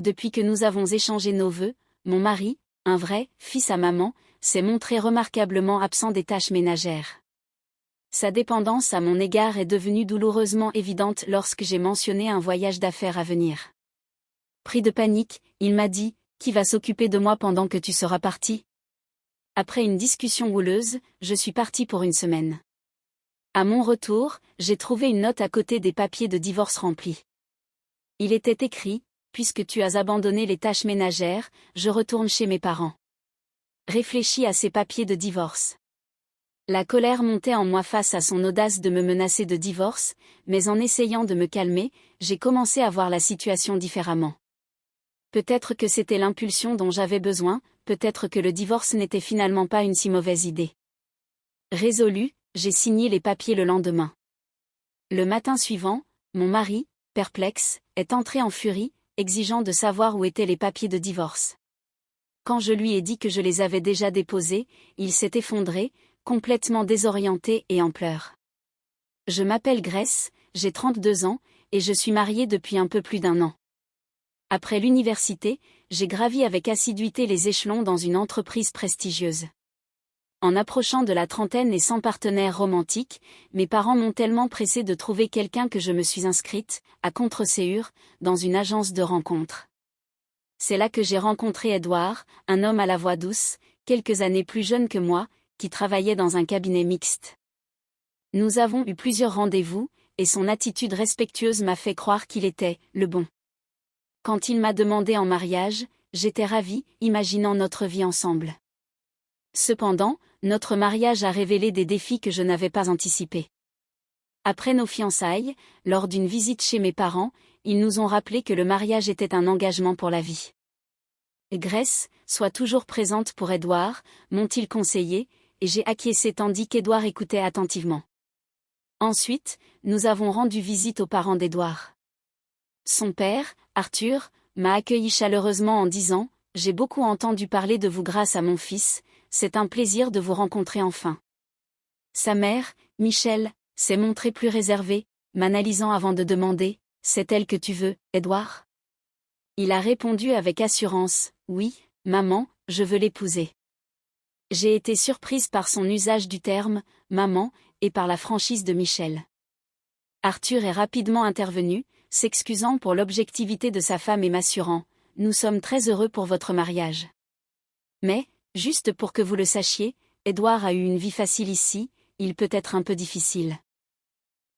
Depuis que nous avons échangé nos vœux, mon mari, un vrai fils à maman, s'est montré remarquablement absent des tâches ménagères. Sa dépendance à mon égard est devenue douloureusement évidente lorsque j'ai mentionné un voyage d'affaires à venir. Pris de panique, il m'a dit « Qui va s'occuper de moi pendant que tu seras parti ?» Après une discussion houleuse, je suis partie pour une semaine. À mon retour, j'ai trouvé une note à côté des papiers de divorce remplis. Il était écrit « Puisque tu as abandonné les tâches ménagères, je retourne chez mes parents. » Réfléchis à ces papiers de divorce. La colère montait en moi face à son audace de me menacer de divorce, mais en essayant de me calmer, j'ai commencé à voir la situation différemment. Peut-être que c'était l'impulsion dont j'avais besoin, peut-être que le divorce n'était finalement pas une si mauvaise idée. Résolue, j'ai signé les papiers le lendemain. Le matin suivant, mon mari, perplexe, est entré en furie, exigeant de savoir où étaient les papiers de divorce. Quand je lui ai dit que je les avais déjà déposés, il s'est effondré, complètement désorienté et en pleurs. Je m'appelle Grace, j'ai 32 ans, et je suis mariée depuis un peu plus d'1 an. Après l'université, j'ai gravi avec assiduité les échelons dans une entreprise prestigieuse. En approchant de la trentaine et sans partenaire romantique, mes parents m'ont tellement pressée de trouver quelqu'un que je me suis inscrite, à Contreségur, dans une agence de rencontres. C'est là que j'ai rencontré Edouard, un homme à la voix douce, quelques années plus jeune que moi, qui travaillait dans un cabinet mixte. Nous avons eu plusieurs rendez-vous, et son attitude respectueuse m'a fait croire qu'il était le bon. Quand il m'a demandé en mariage, j'étais ravie, imaginant notre vie ensemble. Cependant, notre mariage a révélé des défis que je n'avais pas anticipés. Après nos fiançailles, lors d'une visite chez mes parents, ils nous ont rappelé que le mariage était un engagement pour la vie. Grace, sois toujours présente pour Edouard, m'ont-ils conseillé, et j'ai acquiescé tandis qu'Edouard écoutait attentivement. Ensuite, nous avons rendu visite aux parents d'Edouard. Son père, Arthur, m'a accueilli chaleureusement en disant « J'ai beaucoup entendu parler de vous grâce à mon fils, c'est un plaisir de vous rencontrer enfin. » Sa mère, Michel, s'est montrée plus réservée, m'analysant avant de demander « C'est elle que tu veux, Edouard ?» Il a répondu avec assurance « Oui, maman, je veux l'épouser. » J'ai été surprise par son usage du terme « maman » et par la franchise de Michel. Arthur est rapidement intervenu, s'excusant pour l'objectivité de sa femme et m'assurant « Nous sommes très heureux pour votre mariage. Mais, juste pour que vous le sachiez, Edouard a eu une vie facile ici, il peut être un peu difficile. »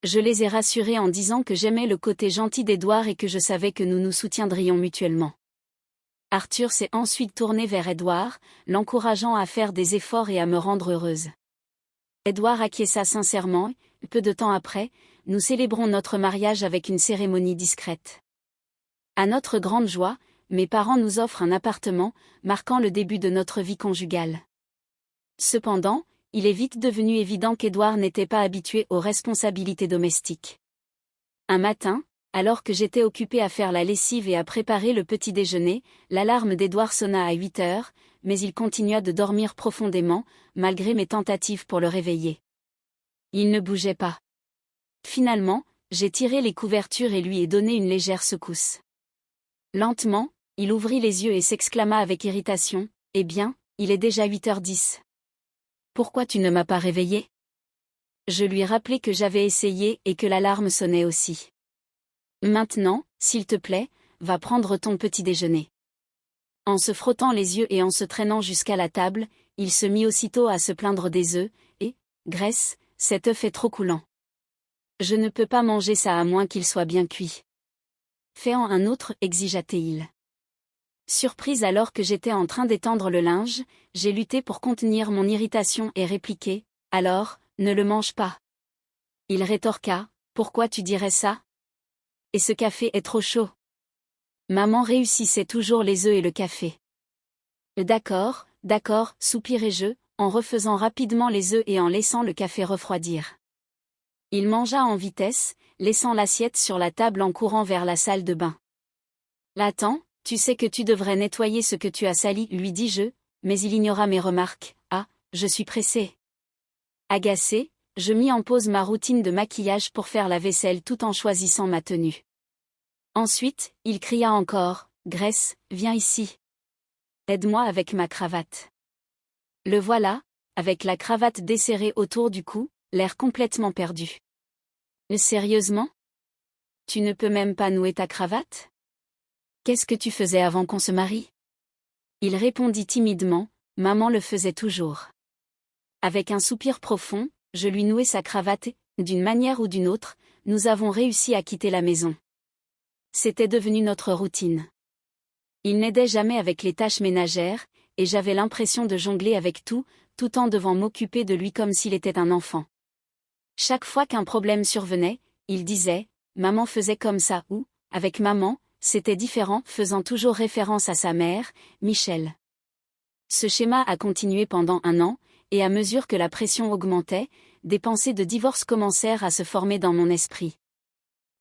Je les ai rassurés en disant que j'aimais le côté gentil d'Edouard et que je savais que nous nous soutiendrions mutuellement. Arthur s'est ensuite tourné vers Edouard, l'encourageant à faire des efforts et à me rendre heureuse. Edouard acquiesça sincèrement, et, peu de temps après, nous célébrons notre mariage avec une cérémonie discrète. À notre grande joie, mes parents nous offrent un appartement, marquant le début de notre vie conjugale. Cependant, il est vite devenu évident qu'Edouard n'était pas habitué aux responsabilités domestiques. Un matin, alors que j'étais occupée à faire la lessive et à préparer le petit déjeuner, l'alarme d'Edouard sonna à 8 heures, mais il continua de dormir profondément, malgré mes tentatives pour le réveiller. Il ne bougeait pas. Finalement, j'ai tiré les couvertures et lui ai donné une légère secousse. Lentement, il ouvrit les yeux et s'exclama avec irritation « Eh bien, il est déjà 8h10. Pourquoi tu ne m'as pas réveillé ?» Je lui rappelai que j'avais essayé et que l'alarme sonnait aussi. « Maintenant, s'il te plaît, va prendre ton petit déjeuner. » En se frottant les yeux et en se traînant jusqu'à la table, il se mit aussitôt à se plaindre des œufs, et « Grace, cet œuf est trop coulant. Je ne peux pas manger ça à moins qu'il soit bien cuit. » Fais-en un autre, exigea-t-il. Surprise alors que j'étais en train d'étendre le linge, j'ai lutté pour contenir mon irritation et répliqué « Alors, ne le mange pas. » Il rétorqua « Pourquoi tu dirais ça ? Et ce café est trop chaud. » Maman réussissait toujours les œufs et le café. D'accord, d'accord, soupirai-je, en refaisant rapidement les œufs et en laissant le café refroidir. Il mangea en vitesse, laissant l'assiette sur la table en courant vers la salle de bain. « Attends, tu sais que tu devrais nettoyer ce que tu as sali, lui dis-je, mais il ignora mes remarques. Ah, je suis pressée. Agacée, je mis en pause ma routine de maquillage pour faire la vaisselle tout en choisissant ma tenue. Ensuite, il cria encore Grace, viens ici. Aide-moi avec ma cravate. Le voilà, avec la cravate desserrée autour du cou, l'air complètement perdu. Sérieusement? Tu ne peux même pas nouer ta cravate? Qu'est-ce que tu faisais avant qu'on se marie? Il répondit timidement, maman le faisait toujours. Avec un soupir profond, je lui nouai sa cravate et, d'une manière ou d'une autre, nous avons réussi à quitter la maison. C'était devenu notre routine. Il n'aidait jamais avec les tâches ménagères, et j'avais l'impression de jongler avec tout en devant m'occuper de lui comme s'il était un enfant. Chaque fois qu'un problème survenait, il disait « Maman faisait comme ça » ou « Avec maman, c'était différent », faisant toujours référence à sa mère, Michel. Ce schéma a continué pendant 1 an, et à mesure que la pression augmentait, des pensées de divorce commencèrent à se former dans mon esprit.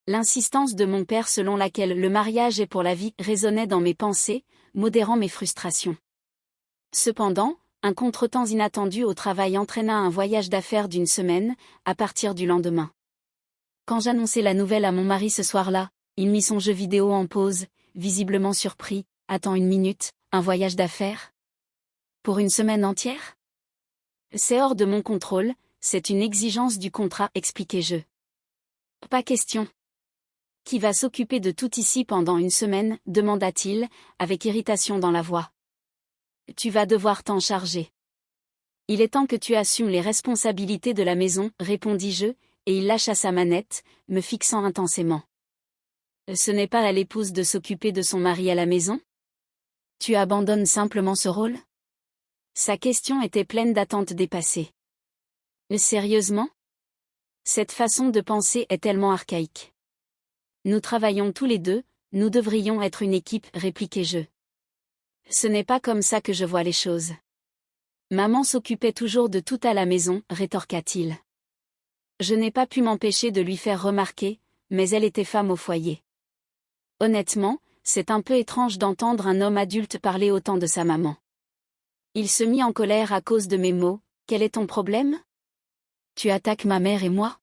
L'insistance de mon père selon laquelle le mariage est pour la vie résonnait dans mes pensées, modérant mes frustrations. Cependant, un contretemps inattendu au travail entraîna un voyage d'affaires d'1 semaine, à partir du lendemain. Quand j'annonçai la nouvelle à mon mari ce soir-là, il mit son jeu vidéo en pause, visiblement surpris. « Attends 1 minute, un voyage d'affaires? Pour 1 semaine entière? C'est hors de mon contrôle, c'est une exigence du contrat, expliquai-je. Pas question. Qui va s'occuper de tout ici pendant 1 semaine, demanda-t-il, avec irritation dans la voix. Tu vas devoir t'en charger. Il est temps que tu assumes les responsabilités de la maison, répondis-je, et il lâcha sa manette, me fixant intensément. Ce n'est pas à l'épouse de s'occuper de son mari à la maison? Tu abandonnes simplement ce rôle? Sa question était pleine d'attentes dépassées. Sérieusement? Cette façon de penser est tellement archaïque. Nous travaillons tous les deux, nous devrions être une équipe, répliquai-je. Ce n'est pas comme ça que je vois les choses. Maman s'occupait toujours de tout à la maison, rétorqua-t-il. Je n'ai pas pu m'empêcher de lui faire remarquer, mais elle était femme au foyer. Honnêtement, c'est un peu étrange d'entendre un homme adulte parler autant de sa maman. Il se mit en colère à cause de mes mots. Quel est ton problème? Tu attaques ma mère et moi?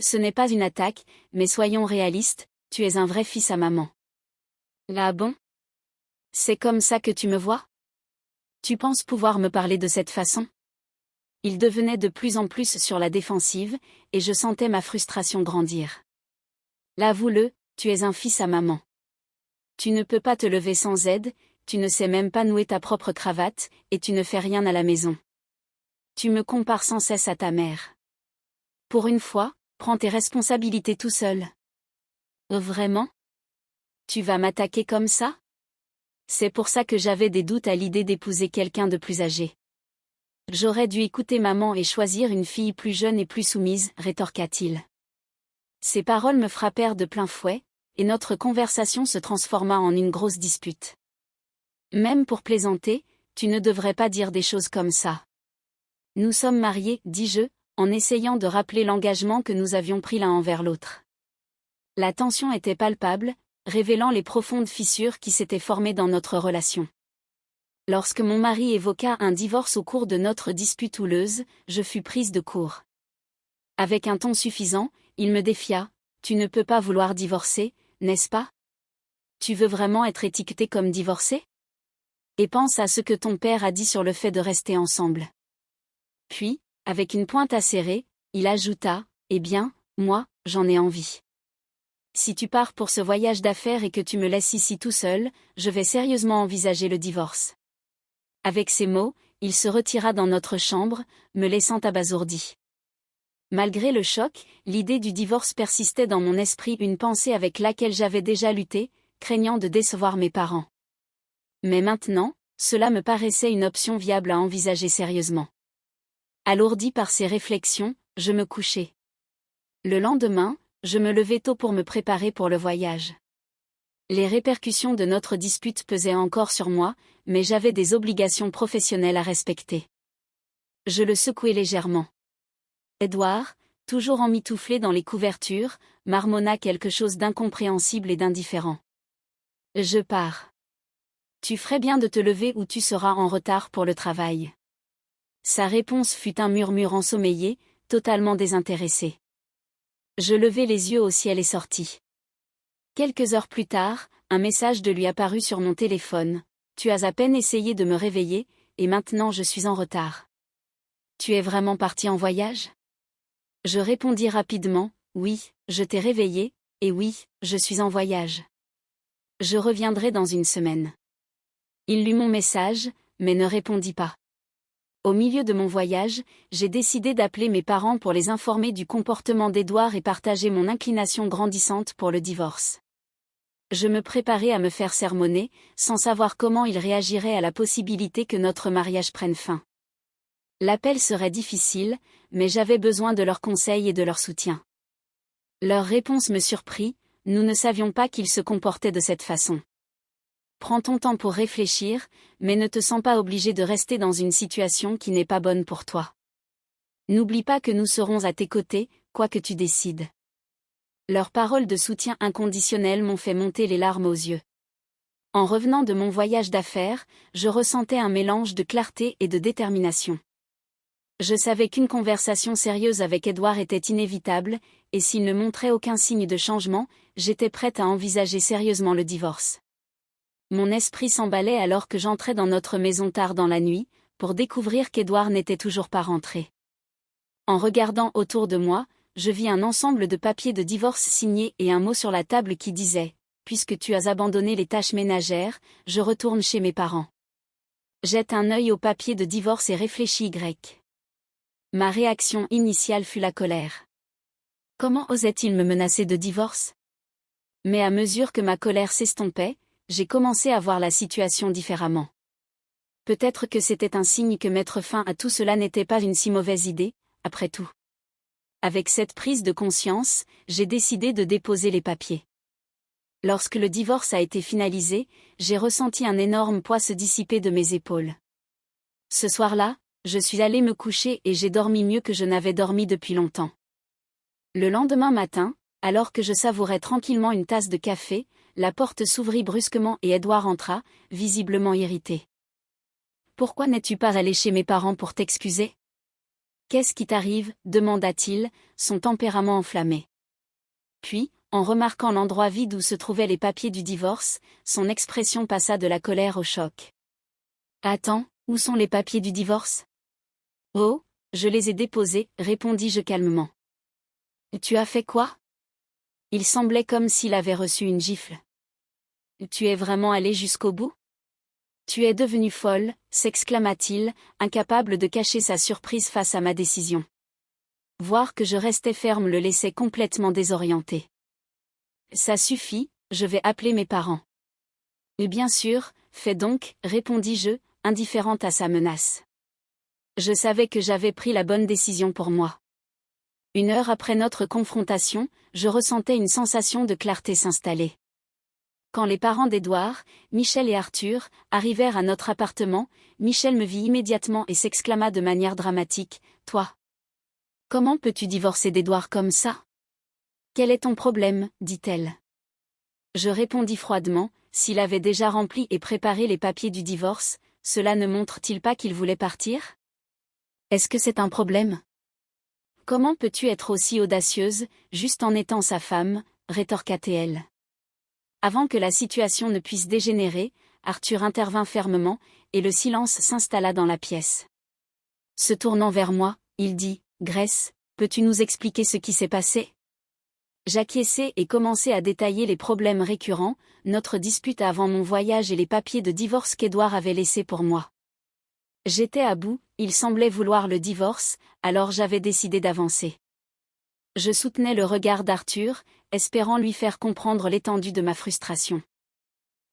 Ce n'est pas une attaque, mais soyons réalistes, tu es un vrai fils à maman. Là bon? C'est comme ça que tu me vois? Tu penses pouvoir me parler de cette façon? Il devenait de plus en plus sur la défensive, et je sentais ma frustration grandir. L'avoue-le, tu es un fils à maman. Tu ne peux pas te lever sans aide, tu ne sais même pas nouer ta propre cravate, et tu ne fais rien à la maison. Tu me compares sans cesse à ta mère. Pour une fois, prends tes responsabilités tout seul. Vraiment? Tu vas m'attaquer comme ça? C'est pour ça que j'avais des doutes à l'idée d'épouser quelqu'un de plus âgé. J'aurais dû écouter maman et choisir une fille plus jeune et plus soumise, rétorqua-t-il. Ces paroles me frappèrent de plein fouet, et notre conversation se transforma en une grosse dispute. Même pour plaisanter, tu ne devrais pas dire des choses comme ça. Nous sommes mariés, dis-je, en essayant de rappeler l'engagement que nous avions pris l'un envers l'autre. La tension était palpable, révélant les profondes fissures qui s'étaient formées dans notre relation. Lorsque mon mari évoqua un divorce au cours de notre dispute houleuse, je fus prise de court. Avec un ton suffisant, il me défia. « Tu ne peux pas vouloir divorcer, n'est-ce pas? Tu veux vraiment être étiqueté comme divorcé? Et pense à ce que ton père a dit sur le fait de rester ensemble. » Puis, avec une pointe acérée, il ajouta, « Eh bien, moi, j'en ai envie. Si tu pars pour ce voyage d'affaires et que tu me laisses ici tout seul, je vais sérieusement envisager le divorce. » Avec ces mots, il se retira dans notre chambre, me laissant abasourdi. Malgré le choc, l'idée du divorce persistait dans mon esprit, une pensée avec laquelle j'avais déjà lutté, craignant de décevoir mes parents. Mais maintenant, cela me paraissait une option viable à envisager sérieusement. Alourdi par ces réflexions, je me couchai. Le lendemain, je me levai tôt pour me préparer pour le voyage. Les répercussions de notre dispute pesaient encore sur moi, mais j'avais des obligations professionnelles à respecter. Je le secouai légèrement. Édouard, toujours emmitouflé dans les couvertures, marmonna quelque chose d'incompréhensible et d'indifférent. Je pars. Tu ferais bien de te lever ou tu seras en retard pour le travail. Sa réponse fut un murmure ensommeillé, totalement désintéressé. Je levai les yeux au ciel et sortis. Quelques heures plus tard, Un message de lui apparut sur mon téléphone. Tu as à peine essayé de me réveiller, et maintenant je suis en retard. Tu es vraiment parti en voyage? Je répondis rapidement, oui, je t'ai réveillé, et oui, je suis en voyage. Je reviendrai dans une semaine. Il lut mon message, mais ne répondit pas. Au milieu de mon voyage, j'ai décidé d'appeler mes parents pour les informer du comportement d'Édouard et partager mon inclination grandissante pour le divorce. Je me préparais à me faire sermonner, sans savoir comment ils réagiraient à la possibilité que notre mariage prenne fin. L'appel serait difficile, mais j'avais besoin de leurs conseils et de leur soutien. Leur réponse me surprit, nous ne savions pas qu'ils se comportaient de cette façon. Prends ton temps pour réfléchir, mais ne te sens pas obligé de rester dans une situation qui n'est pas bonne pour toi. N'oublie pas que nous serons à tes côtés, quoi que tu décides. Leurs paroles de soutien inconditionnel m'ont fait monter les larmes aux yeux. En revenant de mon voyage d'affaires, je ressentais un mélange de clarté et de détermination. Je savais qu'une conversation sérieuse avec Édouard était inévitable, et s'il ne montrait aucun signe de changement, j'étais prête à envisager sérieusement le divorce. Mon esprit s'emballait alors que j'entrais dans notre maison tard dans la nuit, pour découvrir qu'Édouard n'était toujours pas rentré. En regardant autour de moi, je vis un ensemble de papiers de divorce signés et un mot sur la table qui disait « Puisque tu as abandonné les tâches ménagères, je retourne chez mes parents. » Jette un œil au papier de divorce et réfléchis Y. Ma réaction initiale fut la colère. Comment osait-il me menacer de divorce? Mais à mesure que ma colère s'estompait, j'ai commencé à voir la situation différemment. Peut-être que c'était un signe que mettre fin à tout cela n'était pas une si mauvaise idée, après tout. Avec cette prise de conscience, j'ai décidé de déposer les papiers. Lorsque le divorce a été finalisé, j'ai ressenti un énorme poids se dissiper de mes épaules. Ce soir-là, je suis allée me coucher et j'ai dormi mieux que je n'avais dormi depuis longtemps. Le lendemain matin, alors que je savourais tranquillement une tasse de café, la porte s'ouvrit brusquement et Édouard entra, visiblement irrité. « Pourquoi n'es-tu pas allé chez mes parents pour t'excuser? Qu'est-ce qui t'arrive? Demanda-t-il, son tempérament enflammé. Puis, en remarquant l'endroit vide où se trouvaient les papiers du divorce, son expression passa de la colère au choc. « Attends, où sont les papiers du divorce? » « Oh, je les ai déposés, répondis-je calmement. « Tu as fait quoi? » Il semblait comme s'il avait reçu une gifle. « Tu es vraiment allé jusqu'au bout? » « Tu es devenue folle, s'exclama-t-il, incapable de cacher sa surprise face à ma décision. Voir que je restais ferme le laissait complètement désorienté. « Ça suffit, je vais appeler mes parents. » « Bien sûr, fais donc, répondis-je, indifférente à sa menace. Je savais que j'avais pris la bonne décision pour moi. 1 heure après notre confrontation, je ressentais une sensation de clarté s'installer. Quand les parents d'Édouard, Michel et Arthur, arrivèrent à notre appartement, Michel me vit immédiatement et s'exclama de manière dramatique, « Toi! Comment peux-tu divorcer d'Édouard comme ça? Quel est ton problème? » dit-elle. Je répondis froidement, s'il avait déjà rempli et préparé les papiers du divorce, cela ne montre-t-il pas qu'il voulait partir? Est-ce que c'est un problème? Comment peux-tu être aussi audacieuse, juste en étant sa femme, rétorqua-t-elle. Avant que la situation ne puisse dégénérer, Arthur intervint fermement, et le silence s'installa dans la pièce. Se tournant vers moi, il dit, « Grace, peux-tu nous expliquer ce qui s'est passé? » J'acquiesçai et commençai à détailler les problèmes récurrents, notre dispute avant mon voyage et les papiers de divorce qu'Édouard avait laissés pour moi. J'étais à bout, il semblait vouloir le divorce, alors j'avais décidé d'avancer. Je soutenais le regard d'Arthur, espérant lui faire comprendre l'étendue de ma frustration.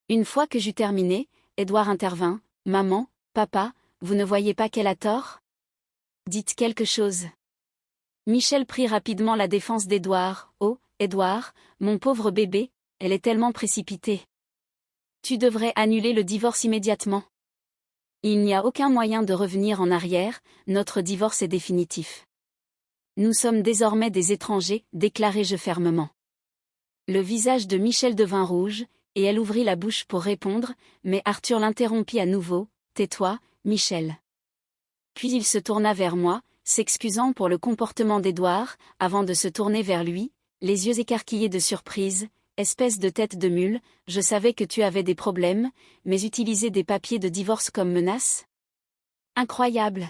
Une fois que j'eus terminé, Édouard intervint, « Maman, papa, vous ne voyez pas qu'elle a tort? Dites quelque chose. » Michel prit rapidement la défense d'Édouard, « Oh, Édouard, mon pauvre bébé, elle est tellement précipitée. Tu devrais annuler le divorce immédiatement. Il n'y a aucun moyen de revenir en arrière, notre divorce est définitif. Nous sommes désormais des étrangers, déclarai-je fermement. Le visage de Michel devint rouge, et elle ouvrit la bouche pour répondre, mais Arthur l'interrompit à nouveau, « Tais-toi, Michel. » Puis il se tourna vers moi, s'excusant pour le comportement d'Édouard, avant de se tourner vers lui, les yeux écarquillés de surprise, « Espèce de tête de mule, je savais que tu avais des problèmes, mais utiliser des papiers de divorce comme menace? Incroyable.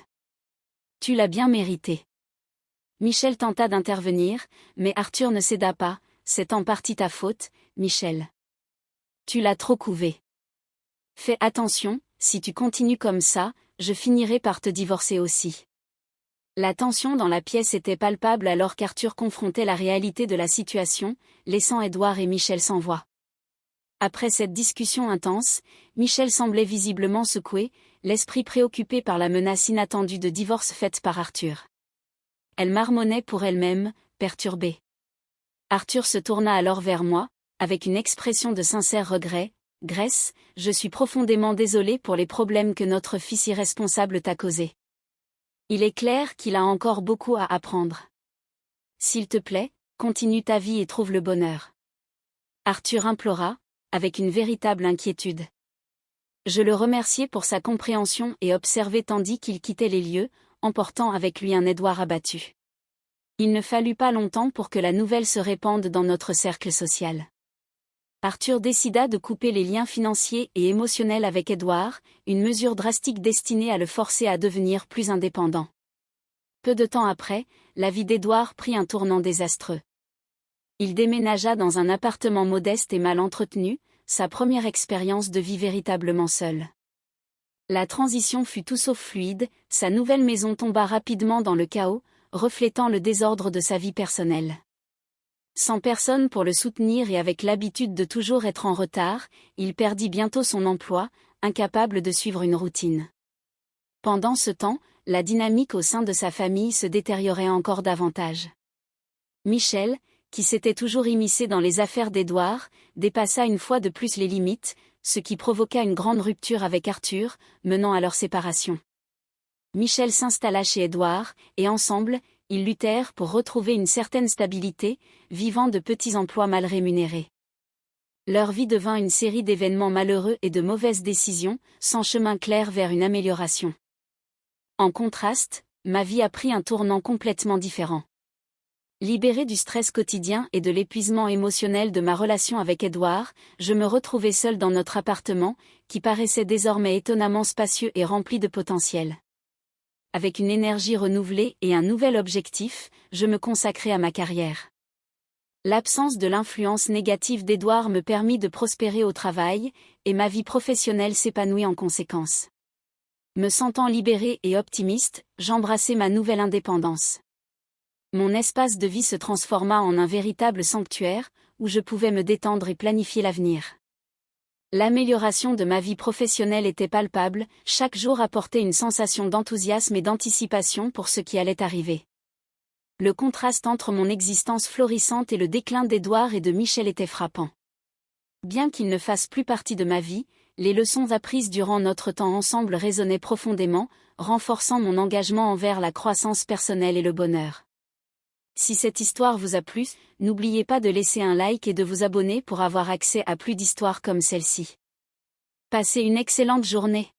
Tu l'as bien mérité. Michel tenta d'intervenir, mais Arthur ne céda pas. C'est en partie ta faute, Michel. Tu l'as trop couvé. Fais attention, si tu continues comme ça, je finirai par te divorcer aussi. La tension dans la pièce était palpable alors qu'Arthur confrontait la réalité de la situation, laissant Édouard et Michel sans voix. Après cette discussion intense, Michel semblait visiblement secouée, l'esprit préoccupé par la menace inattendue de divorce faite par Arthur. Elle marmonnait pour elle-même, perturbée. Arthur se tourna alors vers moi, avec une expression de sincère regret. « Grace, je suis profondément désolé pour les problèmes que notre fils irresponsable t'a causés. Il est clair qu'il a encore beaucoup à apprendre. S'il te plaît, continue ta vie et trouve le bonheur. » Arthur implora, avec une véritable inquiétude. Je le remerciai pour sa compréhension et observai tandis qu'il quittait les lieux, emportant avec lui un Édouard abattu. Il ne fallut pas longtemps pour que la nouvelle se répande dans notre cercle social. Arthur décida de couper les liens financiers et émotionnels avec Édouard, une mesure drastique destinée à le forcer à devenir plus indépendant. Peu de temps après, la vie d'Édouard prit un tournant désastreux. Il déménagea dans un appartement modeste et mal entretenu, sa première expérience de vie véritablement seule. La transition fut tout sauf fluide, sa nouvelle maison tomba rapidement dans le chaos, reflétant le désordre de sa vie personnelle. Sans personne pour le soutenir et avec l'habitude de toujours être en retard, il perdit bientôt son emploi, incapable de suivre une routine. Pendant ce temps, la dynamique au sein de sa famille se détériorait encore davantage. Michel, qui s'était toujours immiscé dans les affaires d'Édouard, dépassa une fois de plus les limites, ce qui provoqua une grande rupture avec Arthur, menant à leur séparation. Michel s'installa chez Édouard, et ensemble, ils luttèrent pour retrouver une certaine stabilité, vivant de petits emplois mal rémunérés. Leur vie devint une série d'événements malheureux et de mauvaises décisions, sans chemin clair vers une amélioration. En contraste, ma vie a pris un tournant complètement différent. Libérée du stress quotidien et de l'épuisement émotionnel de ma relation avec Édouard, je me retrouvais seule dans notre appartement, qui paraissait désormais étonnamment spacieux et rempli de potentiel. Avec une énergie renouvelée et un nouvel objectif, je me consacrai à ma carrière. L'absence de l'influence négative d'Édouard me permit de prospérer au travail, et ma vie professionnelle s'épanouit en conséquence. Me sentant libérée et optimiste, j'embrassai ma nouvelle indépendance. Mon espace de vie se transforma en un véritable sanctuaire, où je pouvais me détendre et planifier l'avenir. L'amélioration de ma vie professionnelle était palpable, chaque jour apportait une sensation d'enthousiasme et d'anticipation pour ce qui allait arriver. Le contraste entre mon existence florissante et le déclin d'Édouard et de Michel était frappant. Bien qu'ils ne fassent plus partie de ma vie, les leçons apprises durant notre temps ensemble résonnaient profondément, renforçant mon engagement envers la croissance personnelle et le bonheur. Si cette histoire vous a plu, n'oubliez pas de laisser un like et de vous abonner pour avoir accès à plus d'histoires comme celle-ci. Passez une excellente journée.